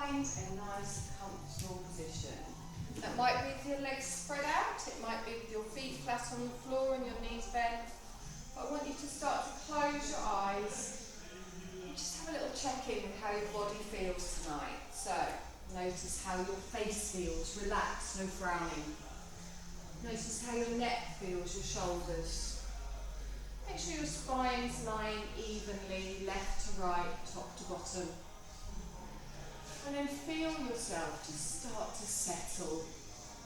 find a nice, comfortable position. That might be with your legs spread out, it might be with your feet flat on the floor and your knees bent. But I want you to start to close your eyes and just have a little check-in with how your body feels tonight. So, notice how your face feels, relaxed, no frowning. Notice how your neck feels, your shoulders. Make sure your spine's lying evenly, left to right, top to bottom. And then feel yourself just start to settle.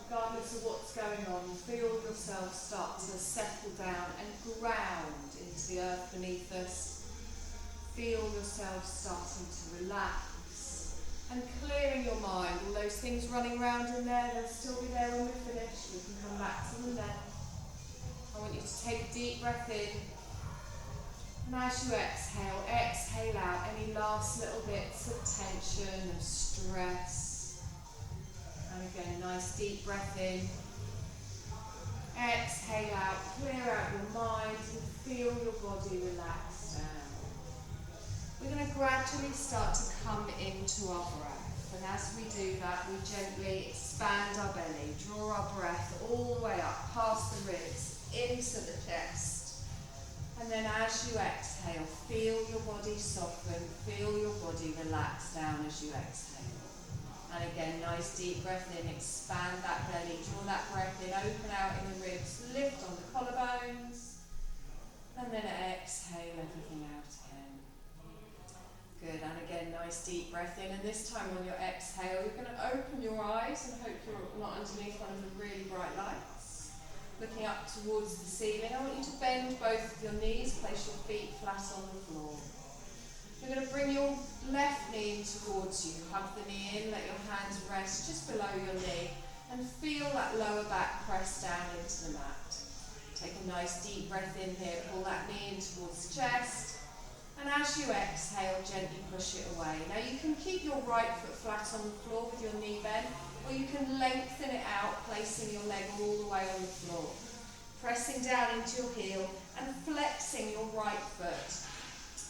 Regardless of what's going on, feel yourself start to settle down and ground into the earth beneath us. Feel yourself starting to relax and clearing your mind. All those things running around in there, they'll still be there when we're finished. We can come back to them then. I want you to take a deep breath in. And as you exhale, exhale out any last little bits of tension, of stress. And again, nice deep breath in. Exhale out, clear out your mind and feel your body relax down. We're going to gradually start to come into our breath. And as we do that, we gently expand our belly, draw our breath all the way up, past the ribs, into the chest. And then as you exhale, feel your body soften, feel your body relax down as you exhale. And again, nice deep breath in, expand that belly, draw that breath in, open out in the ribs, lift on the collarbones. And then exhale everything out again. Good, and again, nice deep breath in. And this time on your exhale, you're going to open your eyes and hope you're not underneath one of the really bright lights. Looking up towards the ceiling, I want you to bend both of your knees, place your feet flat on the floor. You're going to bring your left knee in towards you, hug the knee in, let your hands rest just below your knee, and feel that lower back press down into the mat. Take a nice deep breath in here, pull that knee in towards the chest, and as you exhale, gently push it away. Now you can keep your right foot flat on the floor with your knee bent, or you can lengthen it out, placing your leg all the way on the floor. Pressing down into your heel and flexing your right foot.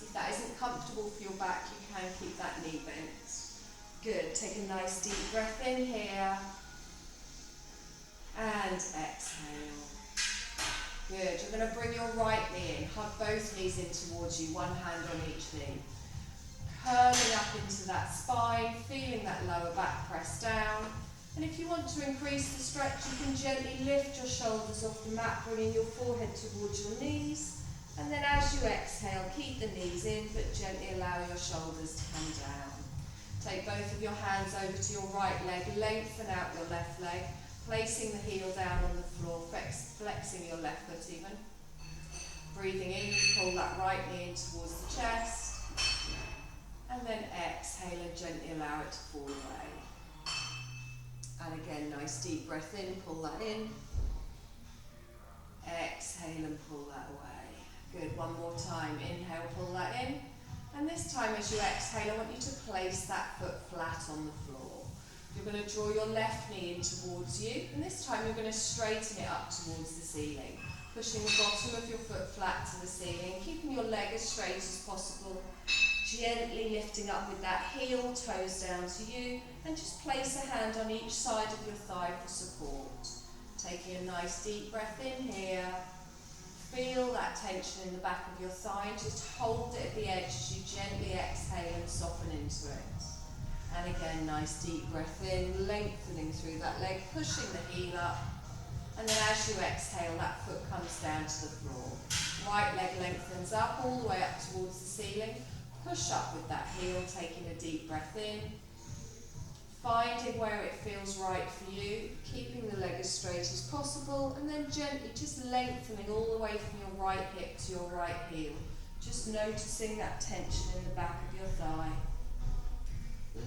If that isn't comfortable for your back, you can keep that knee bent. Good, take a nice deep breath in here. And exhale. Good, you're going to bring your right knee in, hug both knees in towards you, one hand on each knee. Curling up into that spine, feeling that lower back press down. And if you want to increase the stretch, you can gently lift your shoulders off the mat, bringing your forehead towards your knees. And then as you exhale, keep the knees in, but gently allow your shoulders to come down. Take both of your hands over to your right leg, lengthen out your left leg, placing the heel down on the floor, flexing your left foot even. Breathing in, you pull that right knee in towards the chest. And then exhale and gently allow it to fall away. And again, nice deep breath in, pull that in. Exhale and pull that away. Good, one more time. Inhale, pull that in. And this time as you exhale, I want you to place that foot flat on the floor. You're going to draw your left knee in towards you. And this time you're going to straighten it up towards the ceiling. Pushing the bottom of your foot flat to the ceiling, keeping your leg as straight as possible. Gently lifting up with that heel, toes down to you, and just place a hand on each side of your thigh for support. Taking a nice deep breath in here. Feel that tension in the back of your thigh, and just hold it at the edge as you gently exhale and soften into it. And again, nice deep breath in, lengthening through that leg, pushing the heel up. And then as you exhale, that foot comes down to the floor. Right leg lengthens up all the way up towards the ceiling. Push up with that heel, taking a deep breath in. Finding where it feels right for you, keeping the leg as straight as possible, and then gently just lengthening all the way from your right hip to your right heel. Just noticing that tension in the back of your thigh.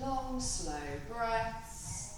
Long, slow breaths.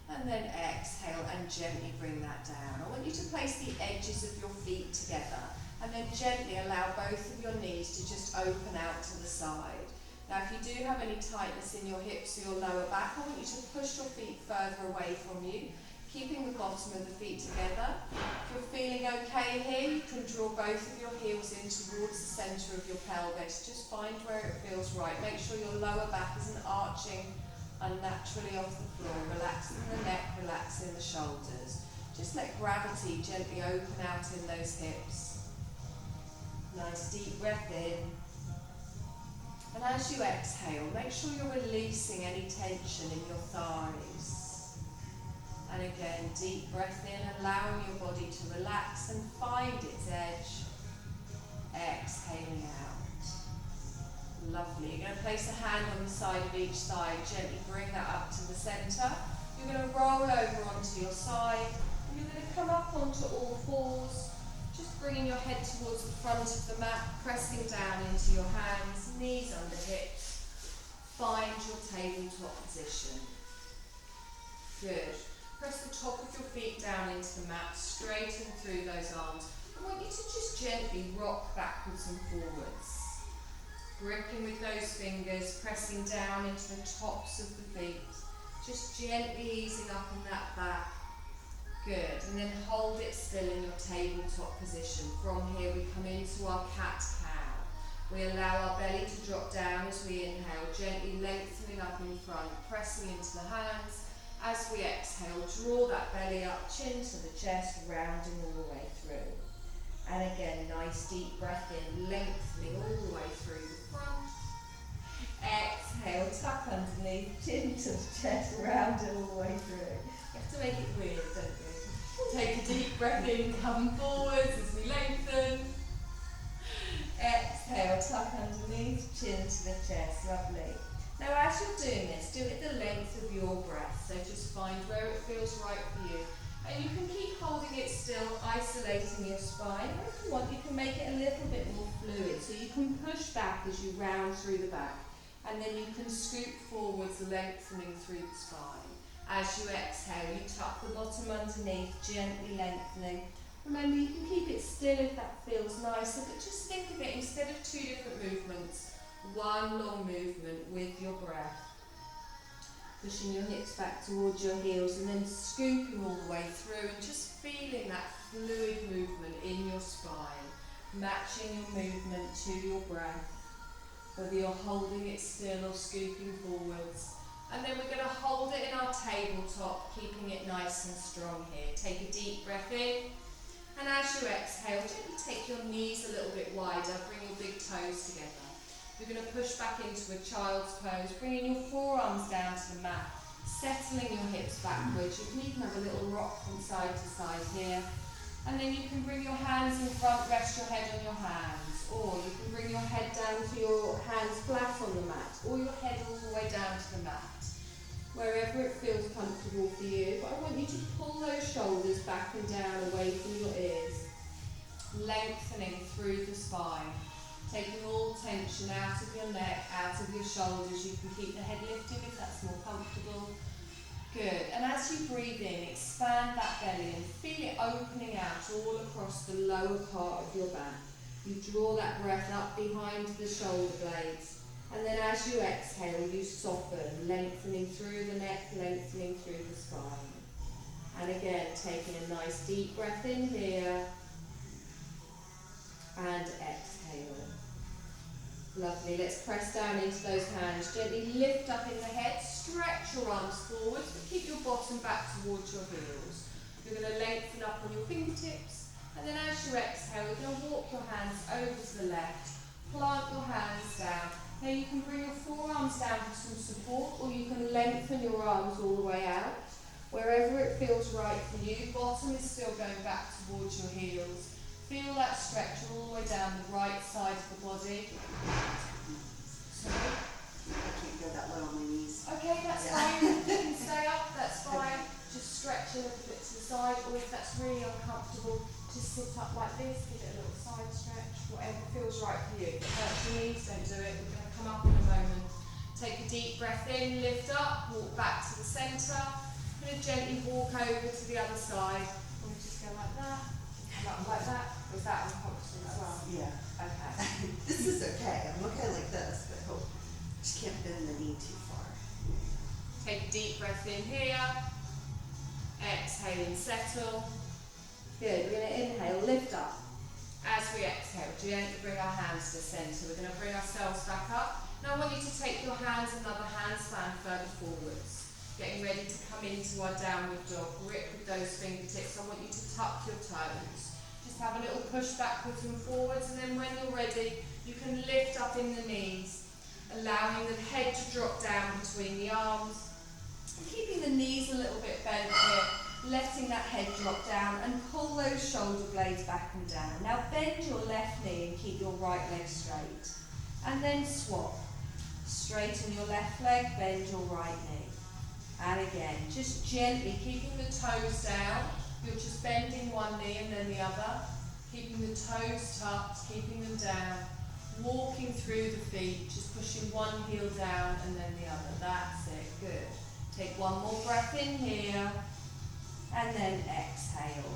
And then exhale and gently bring that down. I want you to place the edges of your feet together and then gently allow both of your knees to just open out to the side. Now if you do have any tightness in your hips or your lower back, I want you to push your feet further away from you, keeping the bottom of the feet together. If you're feeling okay here, you can draw both of your heels in towards the centre of your pelvis. Just find where it feels right. Make sure your lower back isn't arching unnaturally off the floor, relaxing the neck, relaxing the shoulders. Just let gravity gently open out in those hips. Nice deep breath in. And as you exhale, make sure you're releasing any tension in your thighs. And again, deep breath in, allowing your body to relax and find its edge. Exhaling out. Lovely. You're going to place a hand on the side of each thigh, gently bring that up to the centre. You're going to roll over onto your side, and you're going to come up onto all fours, just bringing your head towards the front of the mat, pressing down into your hands, knees under hips. Find your tabletop position. Good. Press the top of your feet down into the mat, straighten through those arms. I want you to just gently rock backwards and forwards. Gripping with those fingers, pressing down into the tops of the feet. Just gently easing up in that back. Good. And then hold it still in your tabletop position. From here we come into our cat-cow. We allow our belly to drop down as we inhale, gently lengthening up in front, pressing into the hands. As we exhale, draw that belly up, chin to the chest, rounding all the way through. And again, nice deep breath in, lengthening all the way through the front. Exhale, tuck underneath, chin to the chest, round it all the way through. You have to make it weird, don't you? Take a deep breath in, come forwards as we lengthen. Exhale, tuck underneath, chin to the chest, lovely. Now as you're doing this, do it the length of your breath, so just find where it feels right for you. And you can keep holding it still, isolating your spine, or if you want, you can make it a little bit more fluid, so you can push back as you round through the back, and then you can scoop forwards, lengthening through the spine. As you exhale, you tuck the bottom underneath, gently lengthening. Remember, you can keep it still if that feels nicer, but just think of it, instead of two different movements, one long movement with your breath. Pushing your hips back towards your heels and then scooping all the way through and just feeling that fluid movement in your spine, matching your movement to your breath, whether you're holding it still or scooping forwards. And then we're going to hold it in our tabletop, keeping it nice and strong here. Take a deep breath in, and as you exhale, gently take your knees a little bit wider, bring your big toes together. You're going to push back into a child's pose, bringing your forearms down to the mat, settling your hips backwards. You can even have a little rock from side to side here. And then you can bring your hands in front, rest your head on your hands. Or you can bring your head down to your hands flat on the mat, or your head all the way down to the mat. Wherever it feels comfortable for you. But I want you to pull those shoulders back and down away from your ears. Lengthening through the spine. Taking all tension out of your neck, out of your shoulders. You can keep the head lifted if that's more comfortable. Good. And as you breathe in, expand that belly and feel it opening out all across the lower part of your back. You draw that breath up behind the shoulder blades. And then as you exhale, you soften, lengthening through the neck, lengthening through the spine. And again, taking a nice deep breath in here. And exhale. Lovely. Let's press down into those hands. Gently lift up in the head. Stretch your arms forward, but keep your bottom back towards your heels. You're going to lengthen up on your fingertips. And then as you exhale, you're going to walk your hands over to the left. Plant your hands down. Now you can bring your forearms down for some support, or you can lengthen your arms all the way out. Wherever it feels right for you. Bottom is still going back towards your heels. Feel that stretch all the way down the right side of the body. Sorry? I can't go that low on my knees. Okay, that's fine. You can stay up, that's fine. Just stretch a little bit to the side, or if that's really uncomfortable, just sit up like this, give it a little side stretch, whatever feels right for you. If it hurts your knees, don't do it. We're going to come up in a moment. Take a deep breath in, lift up, walk back to the centre. I'm going to gently walk over to the other side. We'll just go like that, like that. Was that uncomfortable as well? Yeah. Okay. This is okay. I'm okay like this, but I hope just can't bend the knee too far. Take a deep breath in here. Exhale and settle. Good. We're going to inhale, lift up. As we exhale, gently bring our hands to the centre. We're going to bring ourselves back up. Now I want you to take your hands another hand handstand further forwards. Getting ready to come into our downward dog. Grip with those fingertips. I want you to tuck your toes. Just have a little push backwards and forwards, and then when you're ready, you can lift up in the knees, allowing the head to drop down between the arms, and keeping the knees a little bit bent here, letting that head drop down, and pull those shoulder blades back and down. Now bend your left knee and keep your right leg straight, and then swap. Straighten your left leg, bend your right knee. And again, just gently keeping the toes down. You're just bending one knee and then the other. Keeping the toes tucked, keeping them down. Walking through the feet, just pushing one heel down and then the other. That's it, good. Take one more breath in here. And then exhale.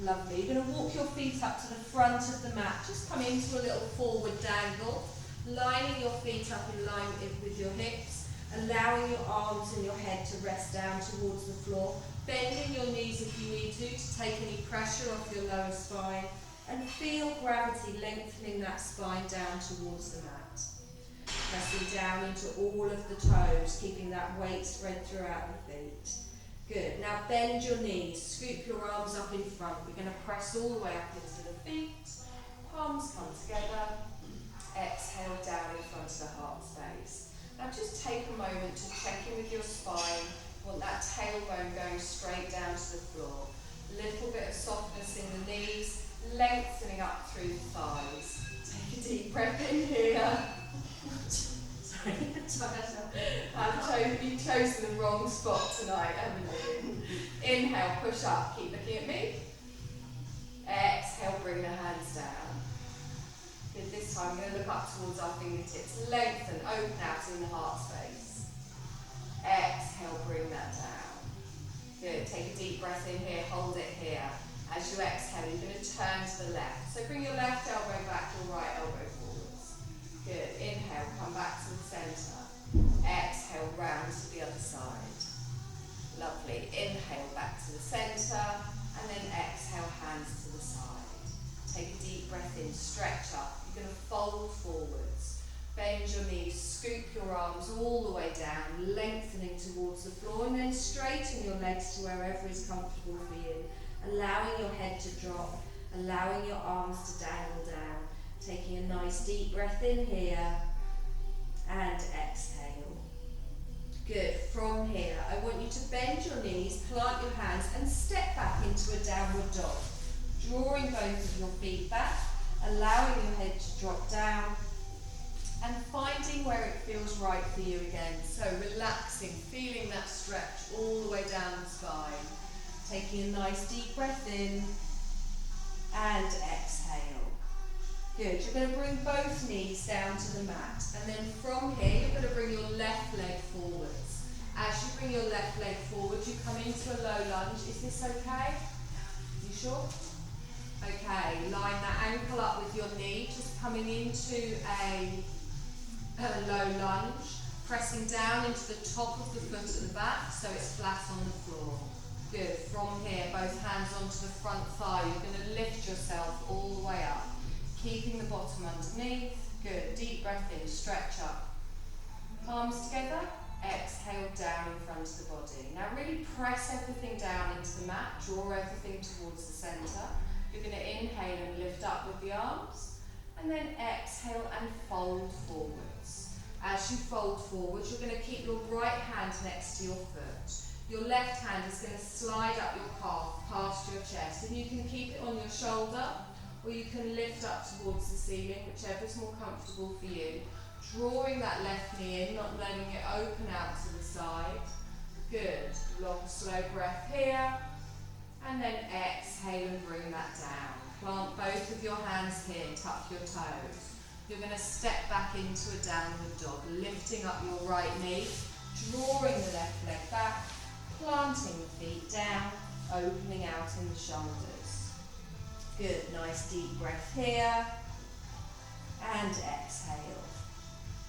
Lovely. You're going to walk your feet up to the front of the mat. Just come into a little forward dangle. Lining your feet up in line with your hips. Allowing your arms and your head to rest down towards the floor. Bending your knees if you need to take any pressure off your lower spine. And feel gravity lengthening that spine down towards the mat. Pressing down into all of the toes, keeping that weight spread throughout the feet. Good. Now bend your knees, scoop your arms up in front. We're going to press all the way up into the feet. Palms come together. Exhale down in front of the heart space. Now just take a moment to check in with your spine. Want that tailbone going straight down to the floor. A little bit of softness in the knees, lengthening up through the thighs. Take a deep breath in here. Sorry, you've chosen the wrong spot tonight, haven't you? Inhale, push up, keep looking at me. Exhale, bring the hands down. Good, this time we're going to look up towards our fingertips. Lengthen, open out in the heart space. Exhale, bring that down. Good, take a deep breath in here, hold it here. As you exhale, you're going to turn to the left. So bring your left elbow back, your right elbow forwards. Good, inhale, come back to the centre. Exhale, round to the other side. Lovely, inhale back to the centre, and then exhale, hands to the side. Take a deep breath in, stretch up. You're going to fold forwards. Bend your knees, scoop your arms all the way down, lengthening towards the floor, and then straighten your legs to wherever is comfortable for you. Allowing your head to drop, allowing your arms to dangle down. Taking a nice deep breath in here, and exhale. Good. From here, I want you to bend your knees, plant your hands, and step back into a downward dog. Drawing both of your feet back, allowing your head to drop down, and finding where it feels right for you again. So relaxing, feeling that stretch all the way down the spine. Taking a nice deep breath in, and exhale. Good, you're going to bring both knees down to the mat, and then from here, you're going to bring your left leg forwards. As you bring your left leg forward, you come into a low lunge. Is this okay? You sure? Okay, line that ankle up with your knee, just coming into a low lunge, pressing down into the top of the foot at the back so it's flat on the floor. Good, from here, both hands onto the front thigh. You're going to lift yourself all the way up, keeping the bottom underneath. Good, deep breath in, stretch up. Palms together, exhale down in front of the body. Now really press everything down into the mat, draw everything towards the centre. You're going to inhale and lift up with the arms, and then exhale and fold forwards. As you fold forwards, you're going to keep your right hand next to your foot. Your left hand is going to slide up your calf past your chest, and you can keep it on your shoulder, or you can lift up towards the ceiling, whichever is more comfortable for you. Drawing that left knee in, not letting it open out to the side. Good. Long, slow breath here. And then exhale and bring that down. Plant both of your hands here, tuck your toes. You're going to step back into a downward dog, lifting up your right knee, drawing the left leg back, planting the feet down, opening out in the shoulders. Good, nice deep breath here. And exhale.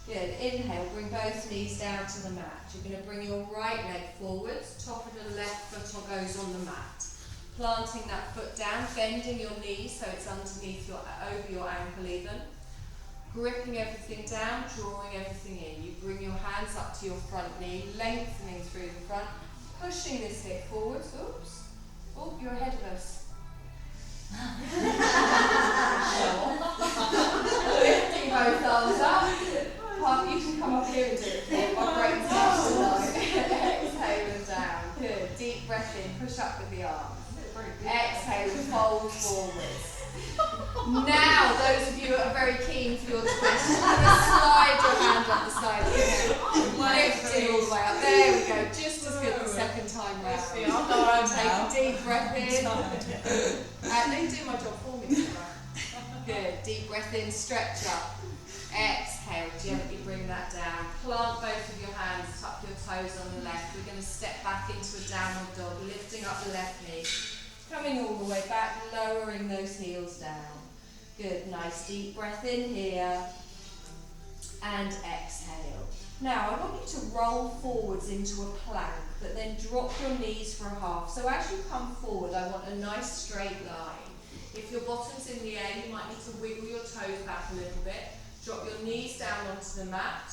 Good, inhale, bring both knees down to the mat. You're going to bring your right leg forwards, top of the left foot goes on the mat. Planting that foot down, bending your knees so it's underneath over your ankle even. Gripping everything down, drawing everything in. You bring your hands up up to your front knee, lengthening through the front, pushing this hip forwards. Oops. Oh, you're ahead of us. Lifting both arms up. You can come up here and do it. My brain's not tonight. Exhale and down. Good. Deep breath in. Push up with the arms. Exhale and fold forwards. Now, those of you that are very keen for your twist, you're going to slide your hand up the side of your head. Lifting all the way up. There we go. Just as good the second time round. Take a deep breath in. They do my job for me. Good. Deep breath in. Stretch up. Exhale. Gently bring that down. Plant both of your hands. Tuck your toes on the left. We're going to step back into a downward dog. Lifting up the left knee. Coming all the way back. Lowering those heels down. Good, nice deep breath in here, and exhale. Now I want you to roll forwards into a plank, but then drop your knees for a half. So as you come forward, I want a nice straight line. If your bottom's in the air, you might need to wiggle your toes back a little bit. Drop your knees down onto the mat.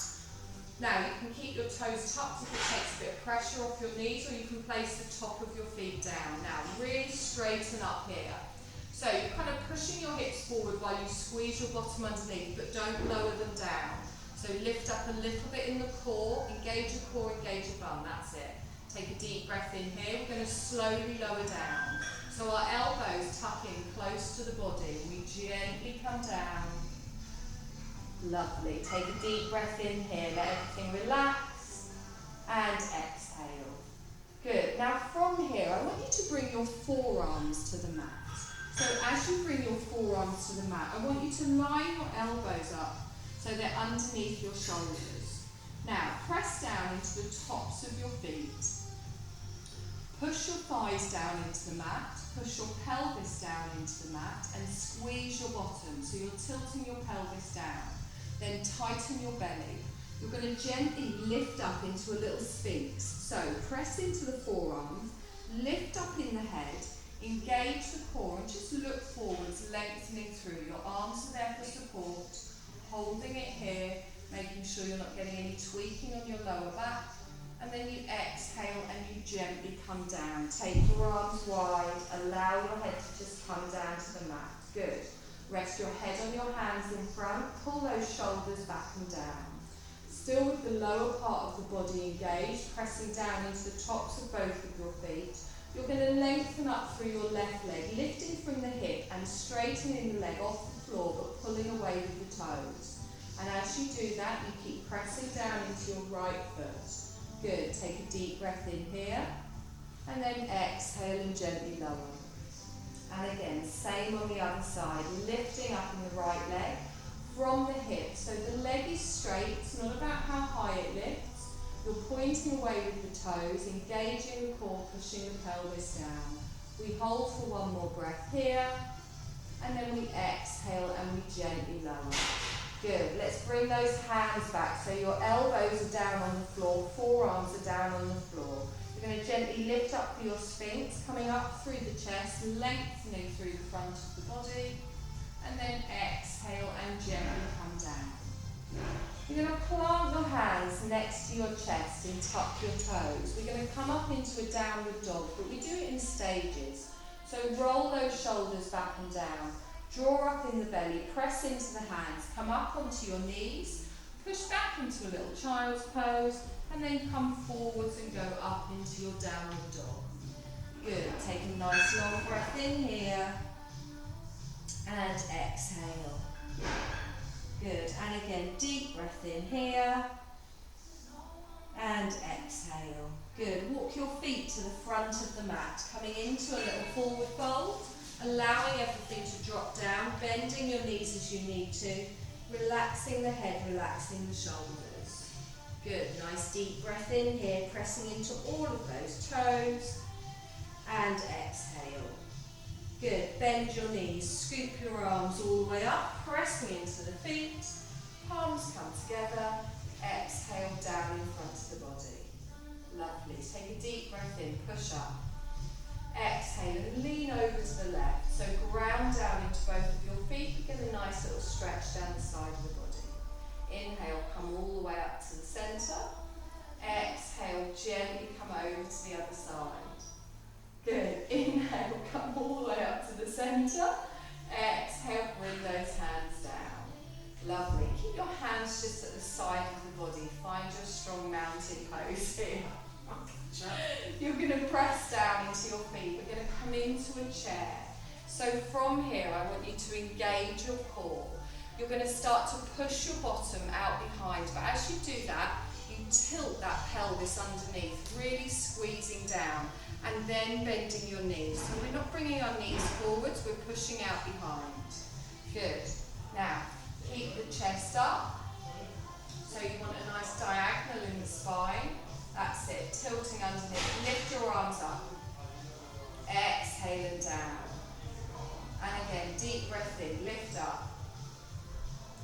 Now you can keep your toes tucked if it takes a bit of pressure off your knees, or you can place the top of your feet down. Now really straighten up here. So you're kind of pushing your hips forward while you squeeze your bottom underneath, but don't lower them down. So lift up a little bit in the core, engage your core, engage your bum, that's it. Take a deep breath in here. We're going to slowly lower down. So our elbows tuck in close to the body. We gently come down. Lovely. Take a deep breath in here. Let everything relax. And exhale. Good. Now from here, I want you to bring your forearms to the mat. So as you bring your forearms to the mat, I want you to line your elbows up so they're underneath your shoulders. Now press down into the tops of your feet. Push your thighs down into the mat, push your pelvis down into the mat and squeeze your bottom. So you're tilting your pelvis down. Then tighten your belly. You're going to gently lift up into a little sphinx. So press into the forearms, lift up in the head, engage the core and just look forwards, lengthening through. Your arms are there for support, holding it here, making sure you're not getting any tweaking on your lower back. And then you exhale and you gently come down. Take your arms wide, allow your head to just come down to the mat. Good. Rest your head on your hands in front, pull those shoulders back and down. Still with the lower part of the body engaged, pressing down into the tops of both of your feet. You're going to lengthen up through your left leg, lifting from the hip and straightening the leg off the floor but pulling away with the toes. And as you do that, you keep pressing down into your right foot. Good. Take a deep breath in here and then exhale and gently lower. And again, same on the other side, lifting up in the right leg from the hip. So the leg is straight, it's not about how high it lifts. You're pointing away with the toes, engaging the core, pushing the pelvis down. We hold for one more breath here, and then we exhale and we gently lower. Good. Let's bring those hands back. So your elbows are down on the floor, forearms are down on the floor. You're going to gently lift up for your sphinx, coming up through the chest, lengthening through the front of the body, and then exhale and gently come down. You're going to plant your hands next to your chest and tuck your toes. We're going to come up into a downward dog, but we do it in stages. So roll those shoulders back and down. Draw up in the belly, press into the hands, come up onto your knees, push back into a little child's pose, and then come forwards and go up into your downward dog. Good. Take a nice long breath in here, and exhale. Good. And again, deep breath in here, and exhale. Good. Walk your feet to the front of the mat, coming into a little forward fold. Allowing everything to drop down, bending your knees as you need to, relaxing the head, relaxing the shoulders. Good, nice deep breath in here, pressing into all of those toes, and exhale. Good, bend your knees, scoop your arms all the way up, pressing into the feet, palms come together, exhale down in front of the body. Lovely, take a deep breath in, push up. Exhale and lean over to the left. So ground down into both of your feet. Get a nice little stretch down the side of the body. Inhale, come all the way up to the centre. side of the body. Find your strong mountain pose here. You're going to press down into your feet. We're going to come into a chair. So from here, I want you to engage your core. You're going to start to push your bottom out behind, but as you do that, you tilt that pelvis underneath, really squeezing down, and then bending your knees. So we're not bringing our knees forwards, we're pushing out behind. Good. Now, keep the chest up. So you want a nice diagonal in the spine. That's it, tilting underneath. Lift your arms up. Exhale and down. And again, deep breath in, lift up.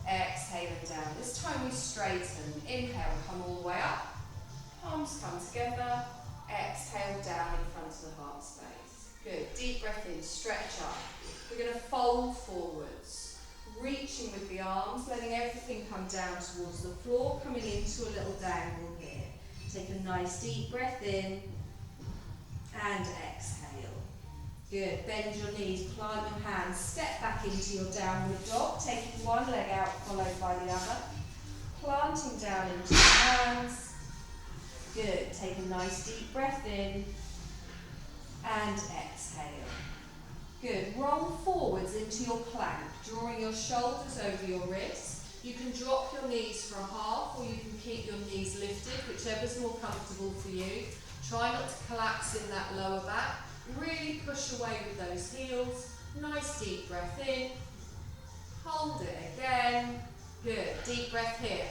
Exhale and down. This time we straighten. Inhale, come all the way up. Palms come together. Exhale down in front of the heart space. Good. Deep breath in, stretch up. We're going to fold forwards. Reaching with the arms, letting everything come down towards the floor, coming into a little dangle here. Take a nice deep breath in and exhale. Good. Bend your knees, plant your hands, step back into your downward dog, taking one leg out followed by the other. Planting down into your hands. Good. Take a nice deep breath in and exhale. Good. Roll forwards into your plank, drawing your shoulders over your wrists. You can drop your knees for a half, or you can keep your knees lifted, whichever's more comfortable for you. Try not to collapse in that lower back. Really push away with those heels. Nice deep breath in. Hold it again. Good. Deep breath here.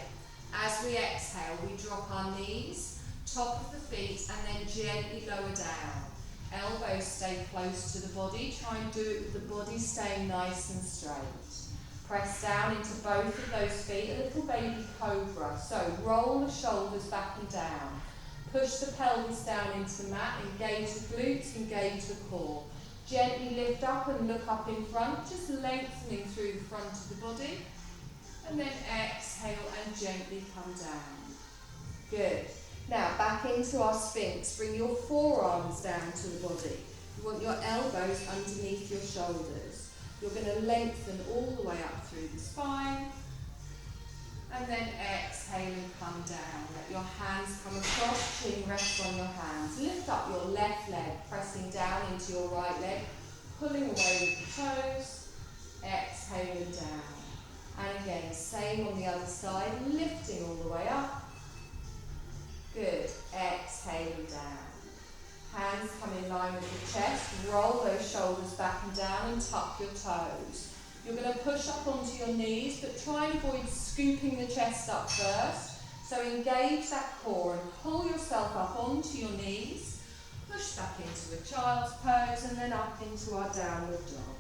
As we exhale, we drop our knees, top of the feet, and then gently lower down. Elbows stay close to the body. Try and do it with the body staying nice and straight. Press down into both of those feet, a little baby cobra. So roll the shoulders back and down. Push the pelvis down into the mat, engage the glutes, engage the core. Gently lift up and look up in front, just lengthening through the front of the body. And then exhale and gently come down. Good. Now back into our Sphinx. Bring your forearms down to the body. You want your elbows underneath your shoulders. You're going to lengthen all the way up through the spine. And then exhale and come down. Let your hands come across, chin rests on your hands. Lift up your left leg, pressing down into your right leg, pulling away with the toes. Exhale and down. And again, same on the other side, lifting all the way up. Good. Exhale and down. Hands come in line with the chest. Roll those shoulders back and down and tuck your toes. You're going to push up onto your knees, but try and avoid scooping the chest up first. So engage that core and pull yourself up onto your knees. Push back into a child's pose and then up into our downward dog.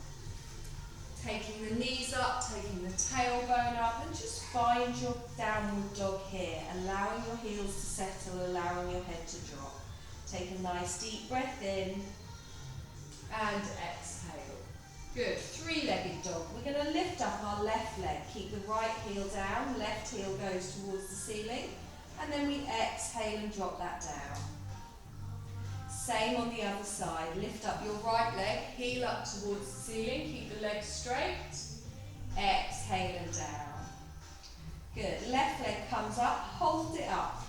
Taking the knees up, taking the tailbone up, and just find your downward dog here. Allowing your heels to settle, allowing your head to drop. Take a nice deep breath in and exhale. Good. Three-legged dog. We're going to lift up our left leg. Keep the right heel down. Left heel goes towards the ceiling. And then we exhale and drop that down. Same on the other side. Lift up your right leg. Heel up towards the ceiling. Keep the legs straight. Exhale and down. Good. Left leg comes up. Hold it up.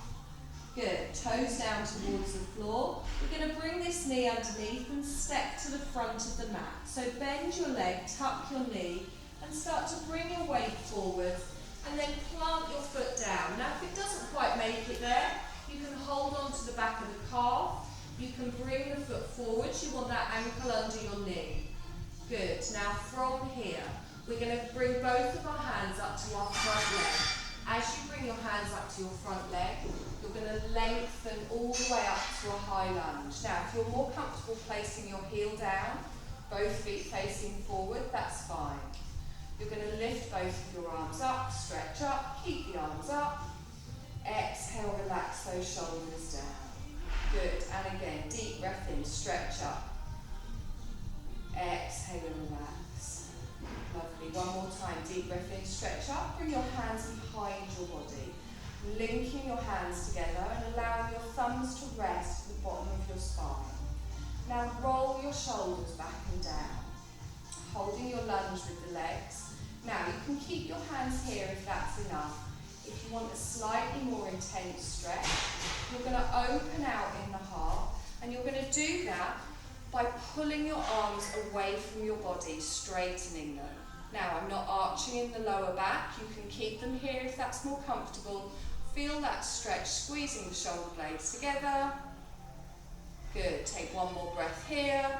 Good. Toes down towards the floor. We're going to bring this knee underneath and step to the front of the mat. So bend your leg, tuck your knee, and start to bring your weight forward, and then plant your foot down. Now, if it doesn't quite make it there, you can hold on to the back of the calf. You can bring the foot forward. You want that ankle under your knee. Good. Now, from here, we're going to bring both of our hands up to our front leg. As you bring your hands up to your front leg, you're going to lengthen all the way up to a high lunge. Now, if you're more comfortable placing your heel down, both feet facing forward, that's fine. You're going to lift both of your arms up, stretch up, keep the arms up. Exhale, relax those shoulders down. Good. And again, deep breath in, stretch up. Exhale and relax. Lovely. One more time. Deep breath in, stretch up. Bring your hands behind your body. Linking your hands together and allowing your thumbs to rest at the bottom of your spine. Now roll your shoulders back and down. Holding your lunge with the legs. Now you can keep your hands here if that's enough. If you want a slightly more intense stretch, you're going to open out in the heart, and you're going to do that by pulling your arms away from your body, straightening them. Now, I'm not arching in the lower back. You can keep them here if that's more comfortable. Feel that stretch, squeezing the shoulder blades together. Good. Take one more breath here,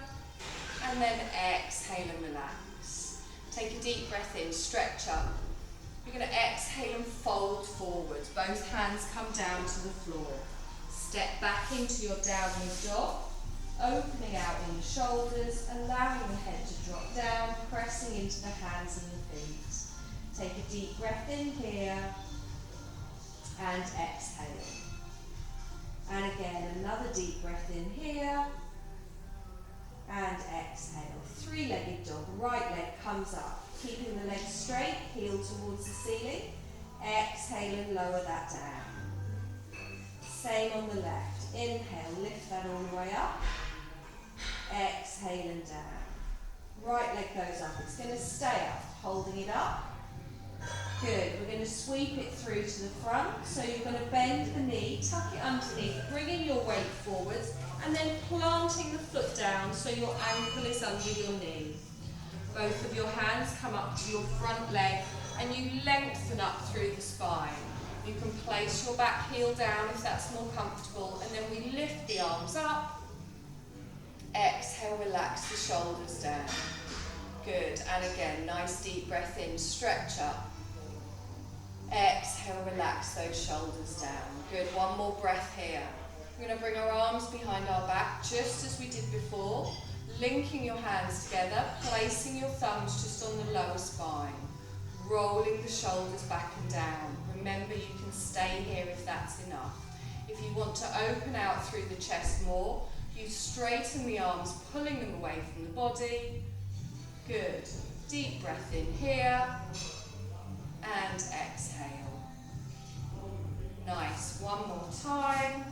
and then exhale and relax. Take a deep breath in, stretch up. You're going to exhale and fold forward. Both hands come down to the floor. Step back into your downward dog, opening out in the shoulders, allowing the head to drop down, pressing into the hands and the feet. Take a deep breath in here, and exhale. And again, another deep breath in here, and exhale. Three-legged dog, right leg comes up, keeping the legs straight, heel towards the ceiling. Exhale and lower that down. Same on the left. Inhale, lift that all the way up. Exhale and down. Right leg goes up. It's going to stay up, holding it up. Good. We're going to sweep it through to the front. So you're going to bend the knee, tuck it underneath, bringing your weight forwards, and then planting the foot down so your ankle is under your knee. Both of your hands come up to your front leg, and you lengthen up through the spine. You can place your back heel down if that's more comfortable, and then we lift the arms up. Exhale, relax the shoulders down. Good. And again, nice deep breath in, stretch up. Exhale, relax those shoulders down. Good. One more breath here. We're going to bring our arms behind our back, just as we did before, linking your hands together, placing your thumbs just on the lower spine, rolling the shoulders back and down. Remember, you can stay here if that's enough. If you want to open out through the chest more, you straighten the arms, pulling them away from the body. Good. Deep breath in here, and exhale. Nice. One more time.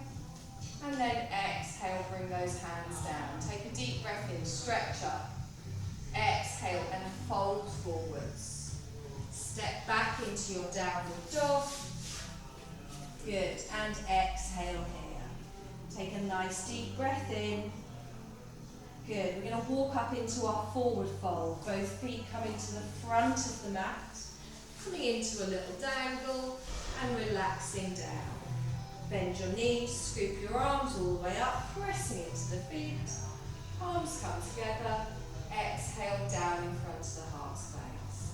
And then exhale, bring those hands down. Take a deep breath in, stretch up. Exhale and fold forwards. Step back into your downward dog. Good. And exhale here. Take a nice deep breath in. Good. We're going to walk up into our forward fold. Both feet come into the front of the mat. Coming into a little dangle and relaxing down. Bend your knees, scoop your arms all the way up, pressing into the feet. Arms come together. Exhale down in front of the heart space.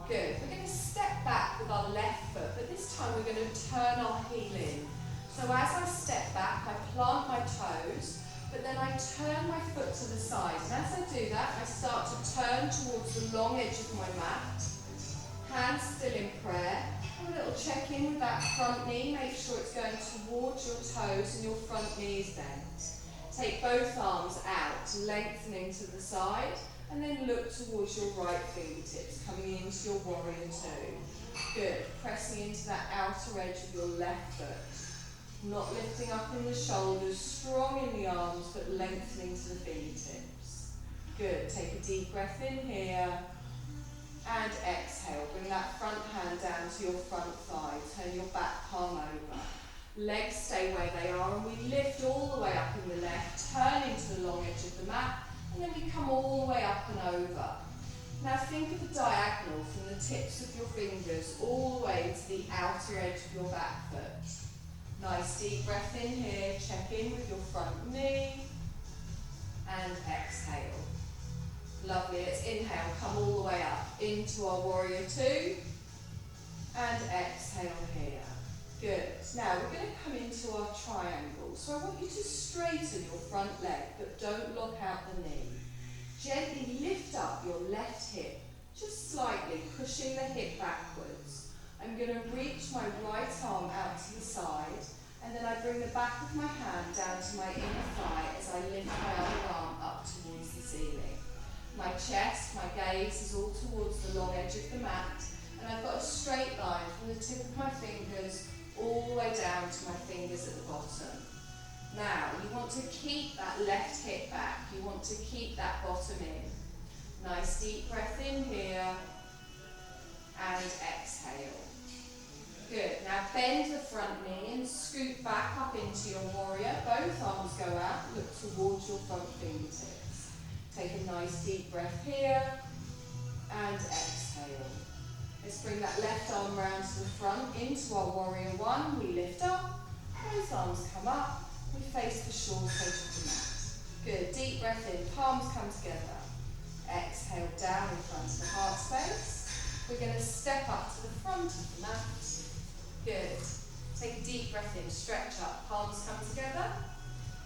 Good. We're going to step back with our left foot, but this time we're going to turn our heel in. So as I step back, I plant my toes, but then I turn my foot to the side. And as I do that, I start to turn towards the long edge of my mat. Hands still in prayer. A little check-in with that front knee. Make sure it's going towards your toes and your front knee is bent. Take both arms out, lengthening to the side, and then look towards your right fingertips, coming into your warrior two. Good. Pressing into that outer edge of your left foot. Not lifting up in the shoulders, strong in the arms, but lengthening to the fingertips. Good. Take a deep breath in here. And exhale. Bring that front hand down to your front thigh. Turn your back palm over. Legs stay where they are, and we lift all the way up in the left, turn into the long edge of the mat, and then we come all the way up and over. Now think of the diagonal from the tips of your fingers all the way to the outer edge of your back foot. Nice deep breath in here. Check in with your front knee. And exhale. Lovely. Let's inhale, come all the way up into our warrior two, and exhale here. Good. Now we're going to come into our triangle. So I want you to straighten your front leg, but don't lock out the knee. Gently lift up your left hip, just slightly pushing the hip backwards. I'm going to reach my right arm out to the side, and then I bring the back of my hand down to my inner thigh as I lift my other arm up towards the ceiling. My chest, my gaze is all towards the long edge of the mat, and I've got a straight line from the tip of my fingers all the way down to my fingers at the bottom. Now, you want to keep that left hip back. You want to keep that bottom in. Nice deep breath in here, and exhale. Good. Now bend the front knee and scoot back up into your warrior. Both arms go out, look towards your front fingertips. Take a nice deep breath here and exhale. Let's bring that left arm round to the front into our warrior one. We lift up, both arms come up, we face the short edge of the mat. Good. Deep breath in, palms come together. Exhale down in front of the heart space. We're going to step up to the front of the mat. Good. Take a deep breath in, stretch up, palms come together.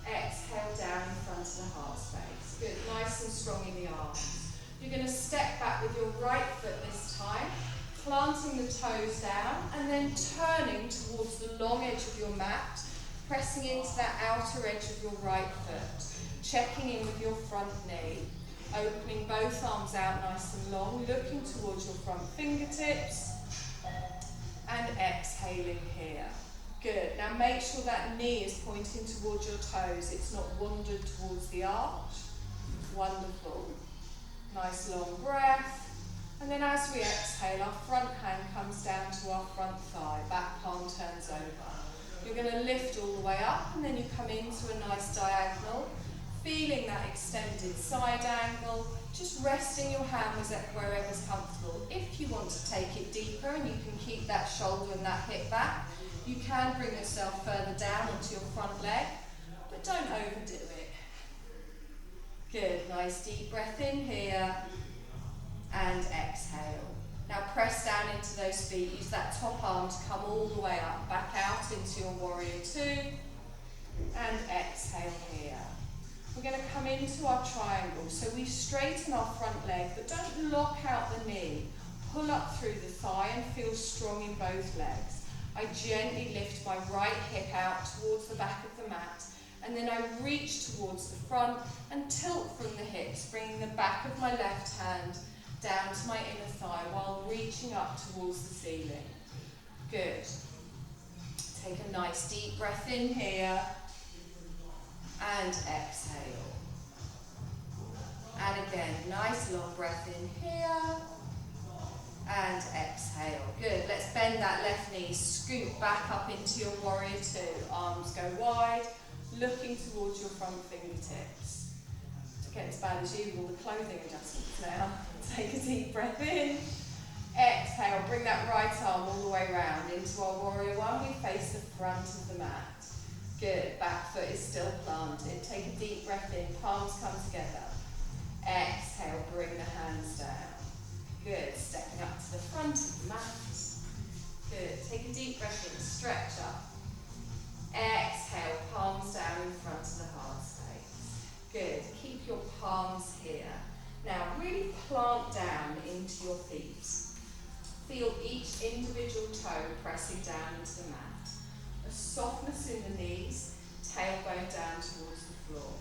Exhale down in front of the heart space. Good, nice and strong in the arms. You're going to step back with your right foot this time, planting the toes down and then turning towards the long edge of your mat, pressing into that outer edge of your right foot, checking in with your front knee, opening both arms out nice and long, looking towards your front fingertips, and exhaling here. Good. Now make sure that knee is pointing towards your toes. It's not wandered towards the arch. Wonderful. Nice long breath. And then as we exhale, our front hand comes down to our front thigh. Back palm turns over. You're going to lift all the way up and then you come into a nice diagonal. Feeling that extended side angle, just resting your hand wherever's comfortable. If you want to take it deeper and you can keep that shoulder and that hip back, you can bring yourself further down onto your front leg, but don't overdo it. Good, nice deep breath in here, and exhale. Now press down into those feet, use that top arm to come all the way up, back out into your warrior two, and exhale here. We're going to come into our triangle. So we straighten our front leg, but don't lock out the knee. Pull up through the thigh and feel strong in both legs. I gently lift my right hip out towards the back of the mat, and then I reach towards the front and tilt from the hips, bringing the back of my left hand down to my inner thigh while reaching up towards the ceiling. Good. Take a nice deep breath in here. And exhale. And again, nice long breath in here. And exhale. Good. Let's bend that left knee. Scoot back up into your warrior two. Arms go wide, looking towards your front fingertips. It's getting as bad as usual, the clothing adjustments now. Take a deep breath in. Exhale. Bring that right arm all the way round into our warrior one. We face the front of the mat. Good, back foot is still planted. Take a deep breath in, palms come together. Exhale, bring the hands down. Good, stepping up to the front of the mat. Good, take a deep breath in, stretch up. Exhale, palms down in front of the heart space. Good, keep your palms here. Now really plant down into your feet. Feel each individual toe pressing down into the mat. Softness in the knees, tailbone down towards the floor.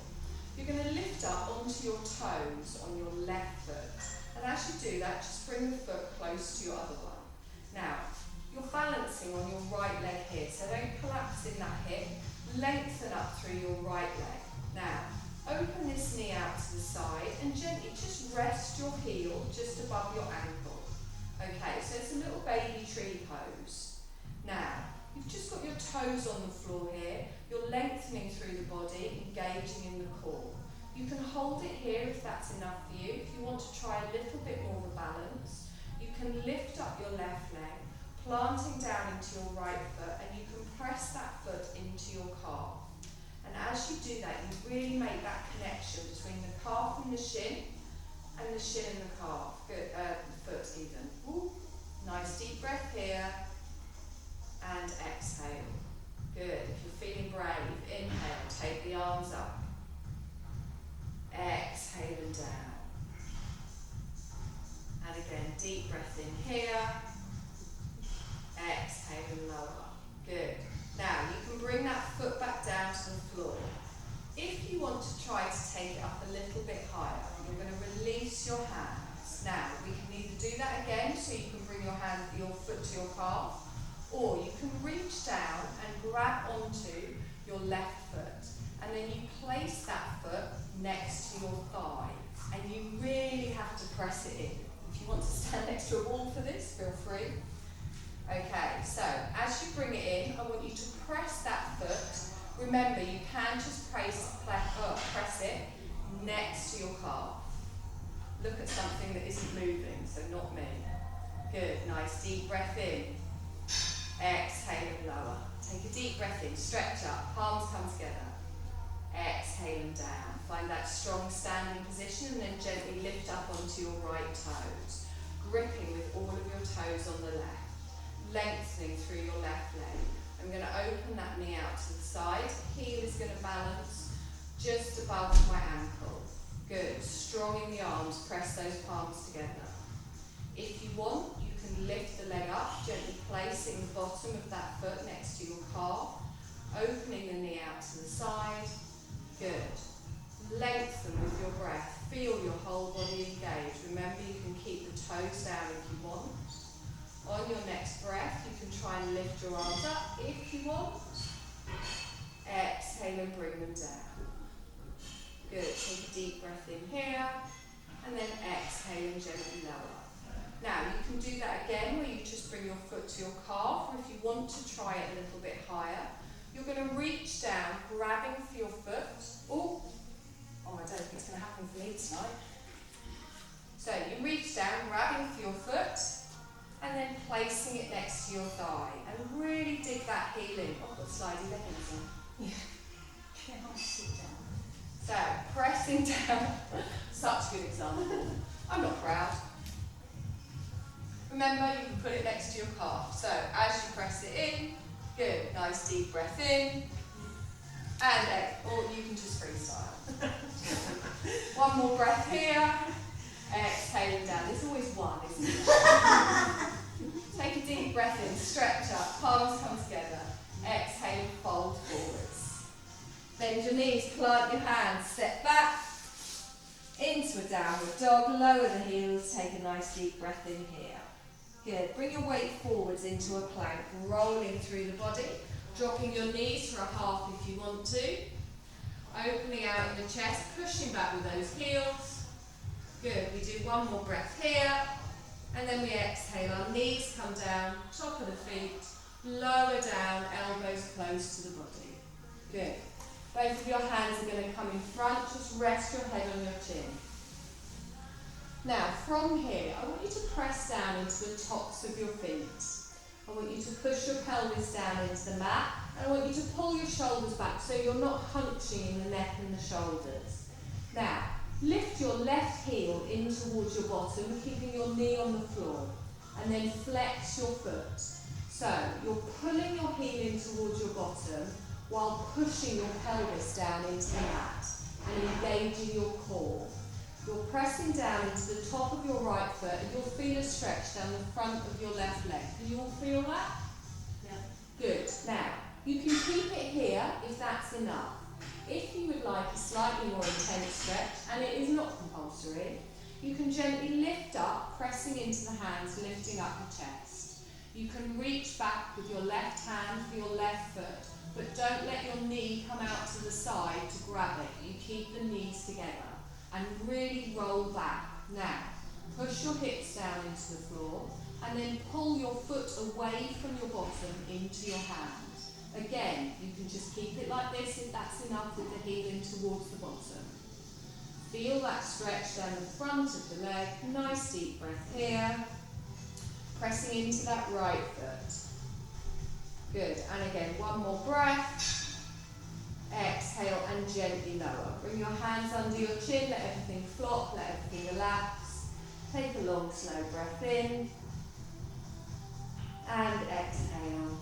You're going to lift up onto your toes on your left foot. And as you do that, just bring the foot close to your other one. Now, you're balancing on your right leg here, so don't collapse in that hip. Lengthen up through your right leg. Now, open this knee out to the side and gently just rest your heel just above your ankle. Okay, so it's a little baby tree pose. Now, you've just got your toes on the floor here. You're lengthening through the body, engaging in the core. You can hold it here if that's enough for you. If you want to try a little bit more of a balance, you can lift up your left leg, planting down into your right foot, and you can press that foot into your calf. And as you do that, you really make that connection between the calf and the shin and the calf. Good, foot even. Ooh. Nice deep breath here. And exhale. Good. If you're feeling brave, inhale, take the arms up. Exhale and down. And again, deep breath in here. Exhale and lower. Good. Now, you can bring that foot back down to the floor. If you want to try to take it up a little bit higher, you're going to release your hands. Now, we can either do that again, so you can bring your foot to your calf, or you can reach down and grab onto your left foot, and then you place that foot next to your thigh, and you really have to press it in. If you want to stand next to a wall for this, feel free. Okay, so as you bring it in, I want you to press that foot. Remember, you can just press it next to your calf. Look at something that isn't moving, so not me. Good, nice deep breath in. Exhale and lower. Take a deep breath in, stretch up, palms come together. Exhale and down. Find that strong standing position and then gently lift up onto your right toes. Gripping with all of your toes on the left. Lengthening through your left leg. I'm going to open that knee out to the side. Heel is going to balance just above my ankle. Good. Strong in the arms. Press those palms together. If you want, you can lift the leg up, gently placing the bottom of that foot next to your calf. Opening the knee out to the side. Good. Lengthen with your breath. Feel your whole body engage. Remember, you can keep the toes down if you want. On your next breath, you can try and lift your arms up if you want. Exhale and bring them down. Good. Take a deep breath in here. And then exhale and gently lower. Now, you can do that again where you just bring your foot to your calf. Or if you want to try it a little bit higher, you're going to reach down, grabbing for your foot. Oh, I don't think it's going to happen for me tonight. So you reach down, grabbing for your foot, and then placing it next to your thigh. And really dig that heel in. Oh, I've got slidey leggings on. Yeah. Can't sit down. So, pressing down. Such a good example. I'm not proud. Remember, you can put it next to your calf. So, as you press it in, good. Nice deep breath in. And or you can just freestyle. One more breath here. Exhaling down. There's always one, isn't it? Take a deep breath in, stretch up, palms come together. Exhale, fold forwards. Bend your knees, plant your hands, step back. Into a downward dog, lower the heels, take a nice deep breath in here. Good. Bring your weight forwards into a plank, rolling through the body, dropping your knees for a half if you want to. Opening out in the chest, pushing back with those heels. Good. We do one more breath here. And then we exhale. Our knees come down, top of the feet, lower down, elbows close to the body. Good. Both of your hands are going to come in front. Just rest your head on your chin. Now, from here, I want you to press down into the tops of your feet. I want you to push your pelvis down into the mat. And I want you to pull your shoulders back so you're not hunching in the neck and the shoulders. Now, lift your left heel in towards your bottom, keeping your knee on the floor. And then flex your foot. So, you're pulling your heel in towards your bottom while pushing your pelvis down into the mat and engaging your core. You're pressing down into the top of your right foot and you'll feel a stretch down the front of your left leg. Can you all feel that? Yeah. Good. Now, you can keep it here if that's enough. If you would like a slightly more intense stretch, and it is not compulsory, you can gently lift up, pressing into the hands, lifting up the chest. You can reach back with your left hand for your left foot, but don't let your knee come out to the side to grab it. You keep the knees together. And really roll back. Now, push your hips down into the floor and then pull your foot away from your bottom into your hand. Again, you can just keep it like this if that's enough with the heel in towards the bottom. Feel that stretch down the front of the leg. Nice deep breath here. Pressing into that right foot. Good. And again, one more breath. Exhale and gently lower. Bring your hands under your chin, let everything flop, let everything relax. Take a long, slow breath in. And exhale.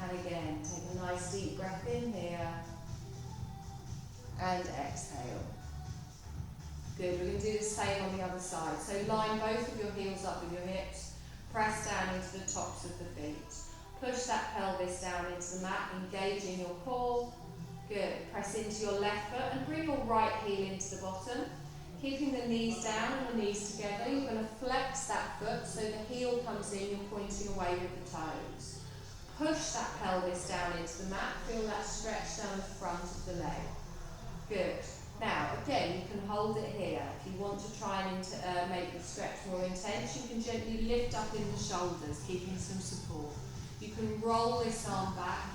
And again, take a nice deep breath in here. And exhale. Good, we're going to do the same on the other side. So line both of your heels up with your hips. Press down into the tops of the feet. Push that pelvis down into the mat, engaging your core. Good. Press into your left foot and bring your right heel into the bottom. Keeping the knees down and the knees together, you're going to flex that foot so the heel comes in, you're pointing away with the toes. Push that pelvis down into the mat, feel that stretch down the front of the leg. Good. Now, again, you can hold it here. If you want to try and make the stretch more intense, you can gently lift up in the shoulders, keeping some support. You can roll this arm back,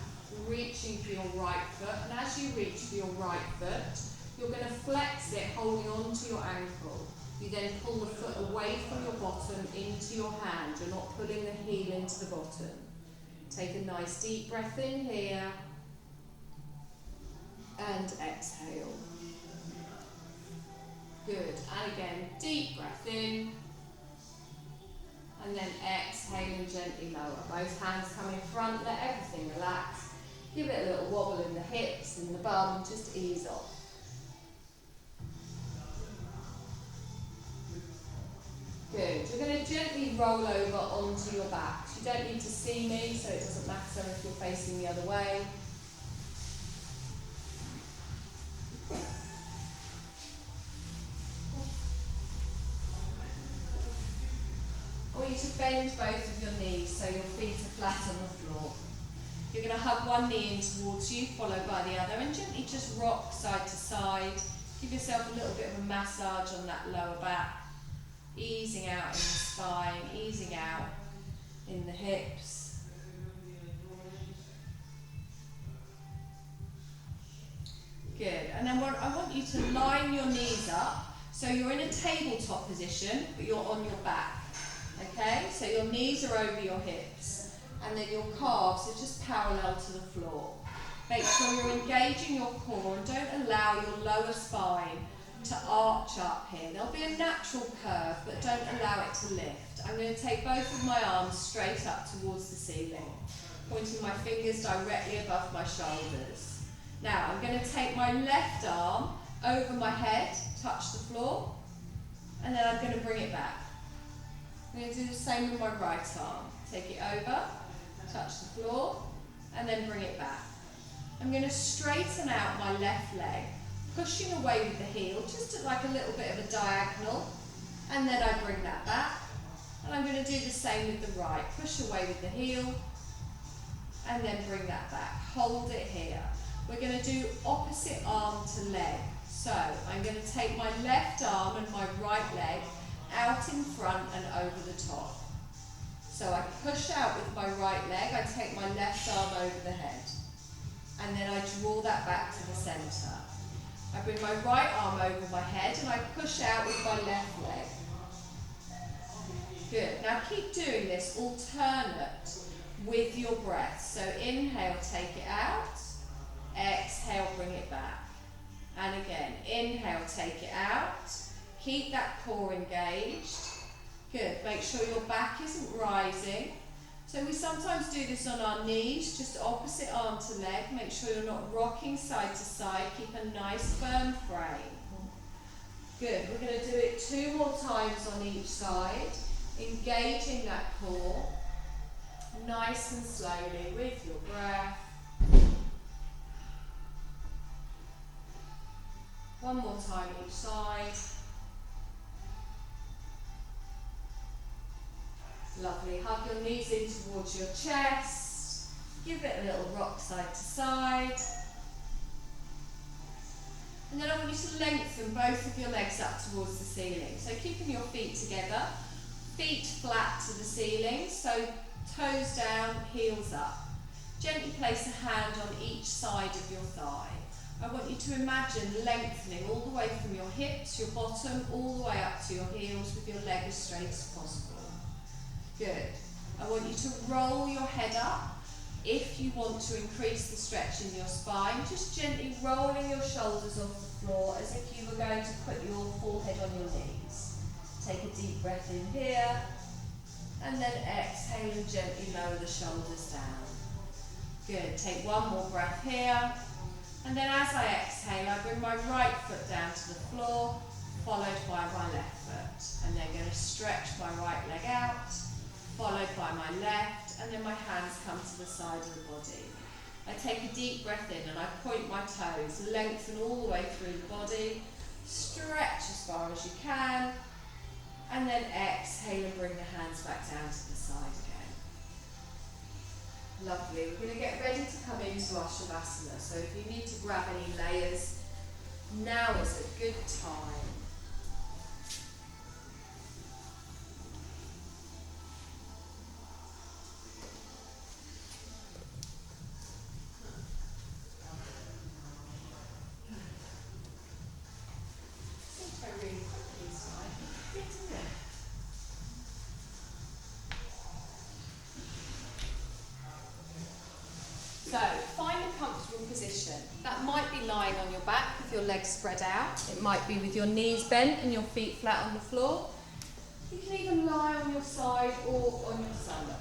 reaching for your right foot, and as you reach for your right foot, you're going to flex it, holding on to your ankle. You then pull the foot away from your bottom into your hand. You're not pulling the heel into the bottom. Take a nice deep breath in here, and exhale. Good, and again, deep breath in, and then exhale and gently lower. Both hands come in front, let everything relax. Give it a little wobble in the hips and the bum, just ease off. Good, you're going to gently roll over onto your back. You don't need to see me, so it doesn't matter if you're facing the other way. I want you to bend both of your knees so your feet are flat on the floor. You're going to hug one knee in towards you, followed by the other, and gently just rock side to side. Give yourself a little bit of a massage on that lower back, easing out in the spine, easing out in the hips. Good, and then I want you to line your knees up so you're in a tabletop position, but you're on your back. Okay, so your knees are over your hips, and then your calves are just parallel to the floor. Make sure you're engaging your core and don't allow your lower spine to arch up here. There'll be a natural curve, but don't allow it to lift. I'm going to take both of my arms straight up towards the ceiling, pointing my fingers directly above my shoulders. Now, I'm going to take my left arm over my head, touch the floor, and then I'm going to bring it back. I'm going to do the same with my right arm. Take it over, touch the floor, and then bring it back. I'm going to straighten out my left leg, pushing away with the heel, just like a little bit of a diagonal, and then I bring that back. And I'm going to do the same with the right. Push away with the heel, and then bring that back. Hold it here. We're going to do opposite arm to leg. So I'm going to take my left arm and my right leg out in front and over the top. So I push out with my right leg, I take my left arm over the head, and then I draw that back to the centre. I bring my right arm over my head and I push out with my left leg. Good, now keep doing this alternate with your breath. So inhale, take it out, exhale, bring it back. And again, inhale, take it out. Keep that core engaged. Good, make sure your back isn't rising. So we sometimes do this on our knees, just opposite arm to leg. Make sure you're not rocking side to side. Keep a nice firm frame. Good, we're going to do it 2 more times on each side. Engaging that core, nice and slowly with your breath. 1 more time each side. Lovely, hug your knees in towards your chest. Give it a little rock side to side. And then I want you to lengthen both of your legs up towards the ceiling. So keeping your feet together, feet flat to the ceiling, so toes down, heels up. Gently place a hand on each side of your thigh. I want you to imagine lengthening all the way from your hips, your bottom, all the way up to your heels with your leg as straight as possible. Good. I want you to roll your head up. If you want to increase the stretch in your spine, just gently rolling your shoulders off the floor as if you were going to put your forehead on your knees. Take a deep breath in here, and then exhale and gently lower the shoulders down. Good. Take 1 more breath here, and then as I exhale, I bring my right foot down to the floor, followed by my left foot. And then going to stretch my right leg out, followed by my left, and then my hands come to the side of the body. I take a deep breath in and I point my toes, lengthen all the way through the body, stretch as far as you can, and then exhale and bring the hands back down to the side again. Lovely, we're going to get ready to come into our Shavasana, so if you need to grab any layers, Now is a good time. So, find a comfortable position. That might be lying on your back with your legs spread out. It might be with your knees bent and your feet flat on the floor. You can even lie on your side or on your stomach.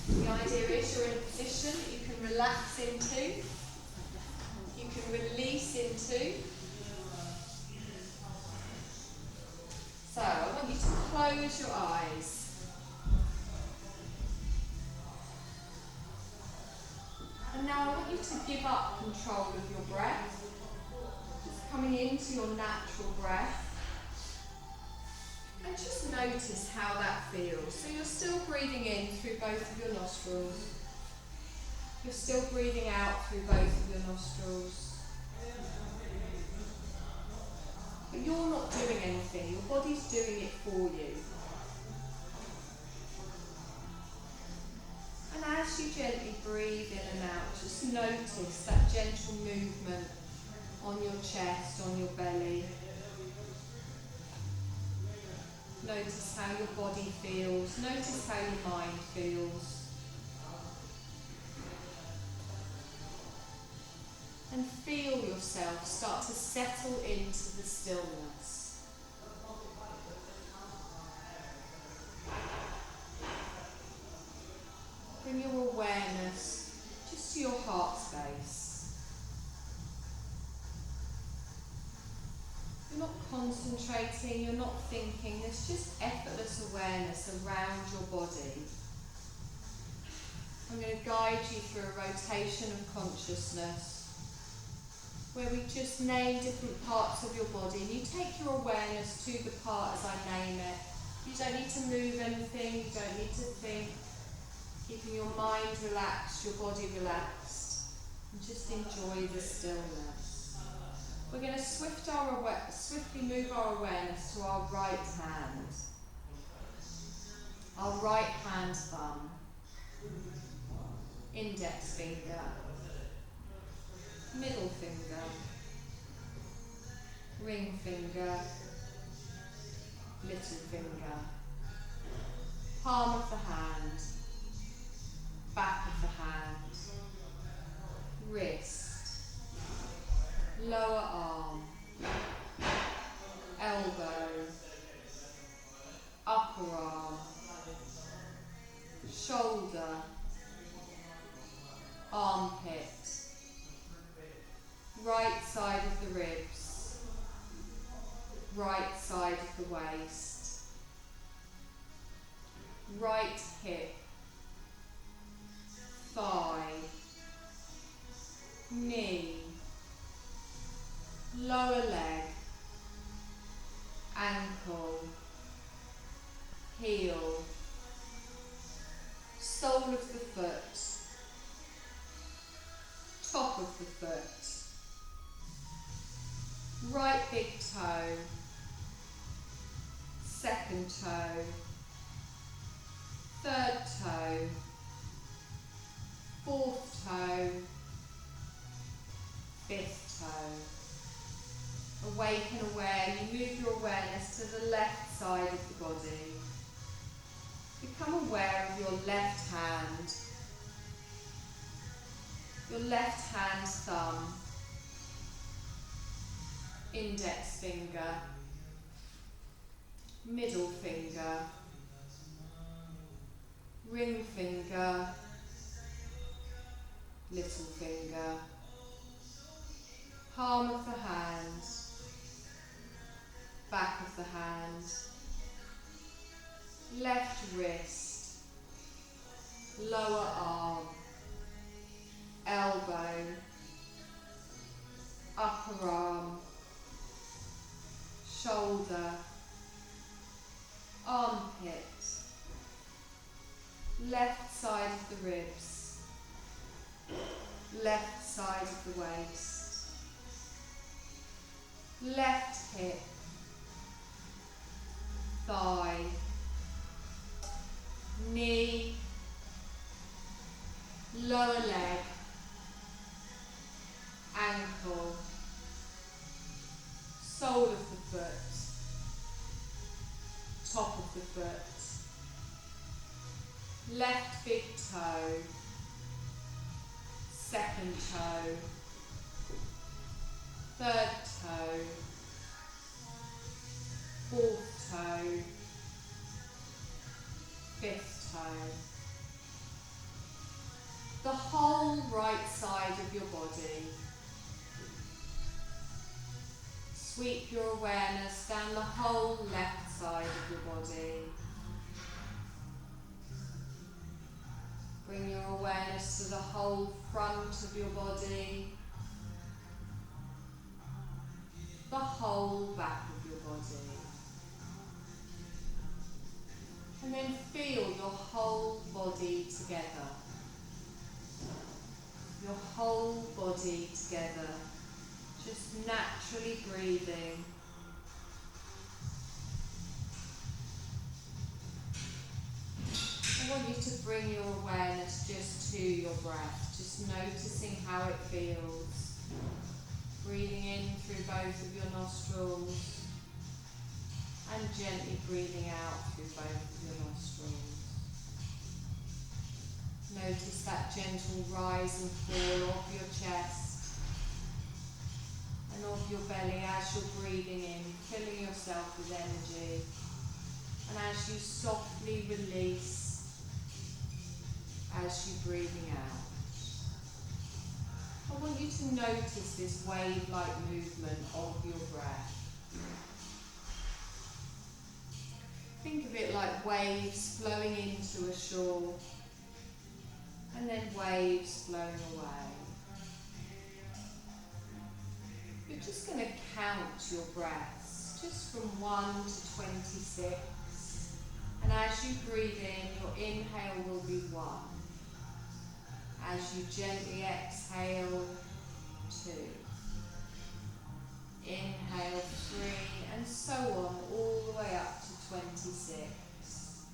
The idea is you're in a position that you can relax into, you can release into. So, I want you to close your eyes. And now I want you to give up control of your breath, just coming into your natural breath. And just notice how that feels. So you're still breathing in through both of your nostrils. You're still breathing out through both of your nostrils. But you're not doing anything, your body's doing it for you. And as you gently breathe in and out, just notice that gentle movement on your chest, on your belly. Notice how your body feels. Notice how your mind feels. And feel yourself start to settle into the stillness. Bring your awareness just to your heart space. You're not concentrating, you're not thinking, there's just effortless awareness around your body. I'm going to guide you through a rotation of consciousness where we just name different parts of your body and you take your awareness to the part as I name it. You don't need to move anything, you don't need to think. Keeping your mind relaxed, your body relaxed, and just enjoy the stillness. We're going to swiftly move our awareness to our right hand. Our right hand thumb. Index finger. Middle finger. Ring finger. Little finger. Palm of the hand. Back of the hand. Wrist. Lower arm, elbow, upper arm, shoulder, armpit, right side of the ribs, right side of the waist, right hip, thigh, knee, lower leg, ankle, heel, sole of the foot, top of the foot, right big toe, second toe, third toe, fourth toe, fifth toe. Awake and aware, you move your awareness to the left side of the body. Become aware of your left hand, your left hand thumb, index finger, middle finger, ring finger, little finger, palm of the hand, back of the hand, left wrist, lower arm, elbow, upper arm, shoulder, armpit, left side of the ribs, left side of the waist, left hip, thigh, knee, lower leg, ankle, sole of the foot, top of the foot, left big toe, second toe, third toe, fourth toe, fifth toe. The whole right side of your body. Sweep your awareness down the whole left side of your body. Bring your awareness to the whole front of your body, the whole back of your body. And then feel your whole body together. Your whole body together. Just naturally breathing. I want you to bring your awareness just to your breath, just noticing how it feels. Breathing in through both of your nostrils and gently breathing out through both of your nostrils. Notice that gentle rise and fall of your chest and of your belly as you're breathing in, filling yourself with energy. And as you softly release as you're breathing out. I want you to notice this wave-like movement of your breath. Think of it like waves flowing into a shore and then waves flowing away. You're just going to count your breaths, just from 1 to 26. And as you breathe in, your inhale will be 1. As you gently exhale, 2. Inhale, 3, and so on, all the way up to 26.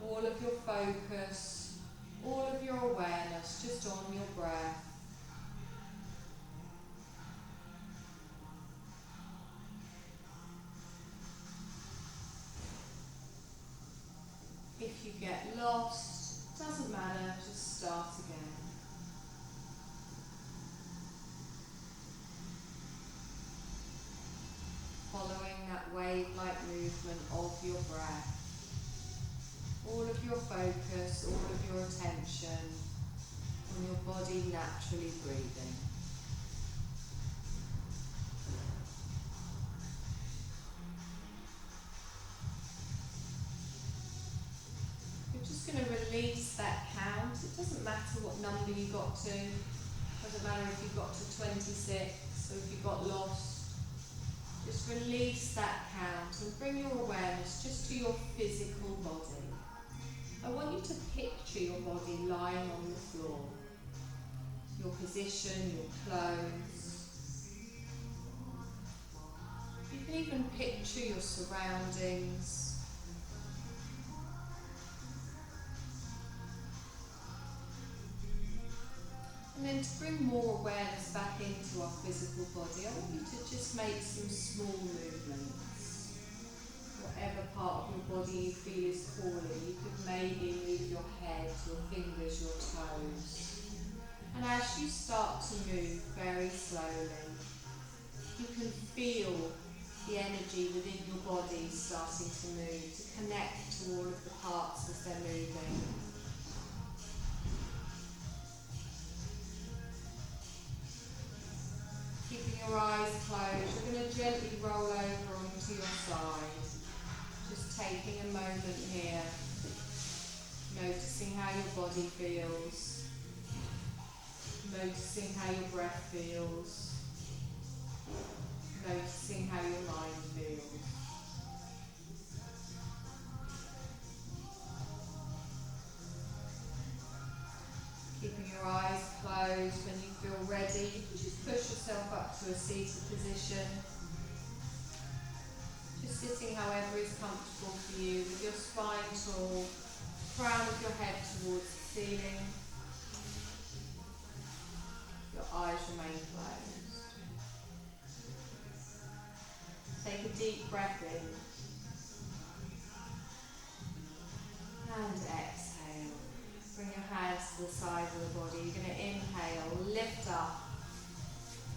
All of your focus, all of your awareness just on your breath. If you get lost, doesn't matter, just start again. Following that wave-like movement of your breath. All of your focus, all of your attention on your body naturally breathing. You're just going to release that count. It doesn't matter what number you got to. It doesn't matter if you got to 26 or if you got lost. Just release that count and bring your awareness just to your physical body. I want you to picture your body lying on the floor. Your position, your clothes. You can even picture your surroundings. And then to bring more awareness back into our physical body, I want you to just make some small movements. Whatever part of your body you feel is calling, you could maybe move your head, your fingers, your toes. And as you start to move very slowly, you can feel the energy within your body starting to move, to connect to all of the parts as they're moving. Keeping your eyes closed, you're going to gently roll over onto your side. Just taking a moment here, noticing how your body feels, noticing how your breath feels, noticing how your mind feels. Keeping your eyes closed. When you feel ready, you can just push yourself up to a seated position. just sitting however is comfortable for you, with your spine tall, crown of your head towards the ceiling. Your eyes remain closed. Take a deep breath in. And exhale. Bring your hands to the sides of the body. You're going to inhale, lift up.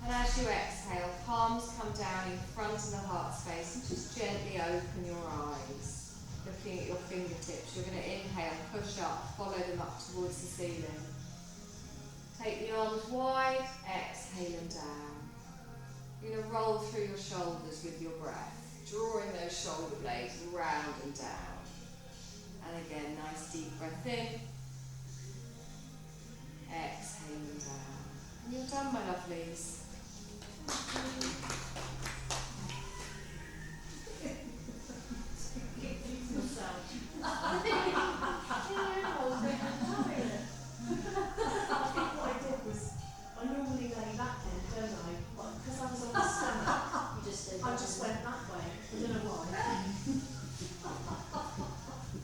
And as you exhale, palms come down in front of the heart space and just gently open your eyes. Looking at your fingertips, you're going to inhale, push up, follow them up towards the ceiling. Take the arms wide, exhale and down. You're going to roll through your shoulders with your breath, drawing those shoulder blades round and down. And again, nice deep breath in, exhale and down. And you're done, my lovelies. I normally lay back then, don't I? But because I was on the stomach, I just went that way. I don't know why.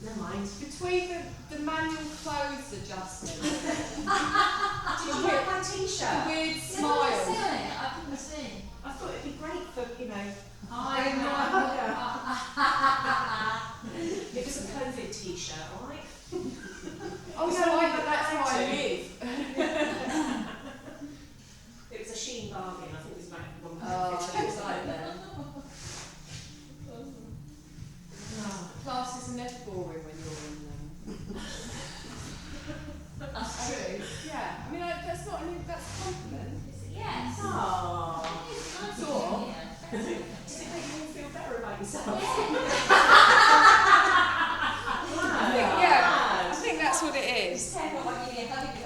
Never mind. Between the manual clothes adjustment, Did you like my t-shirt? the weird smile. I couldn't see. I thought it'd be great for, you know. It was a COVID t-shirt, alright? Oh no, that's how I live. It was a Sheen bargain. I think it was about £1.50. Oh, it's like that. Classes are never boring when you're in them. That's true. Yeah, I mean, that's not that's a compliment. Yes. Oh. It's nice Sure. to hear. Does it make you all feel better about yourself? Yeah.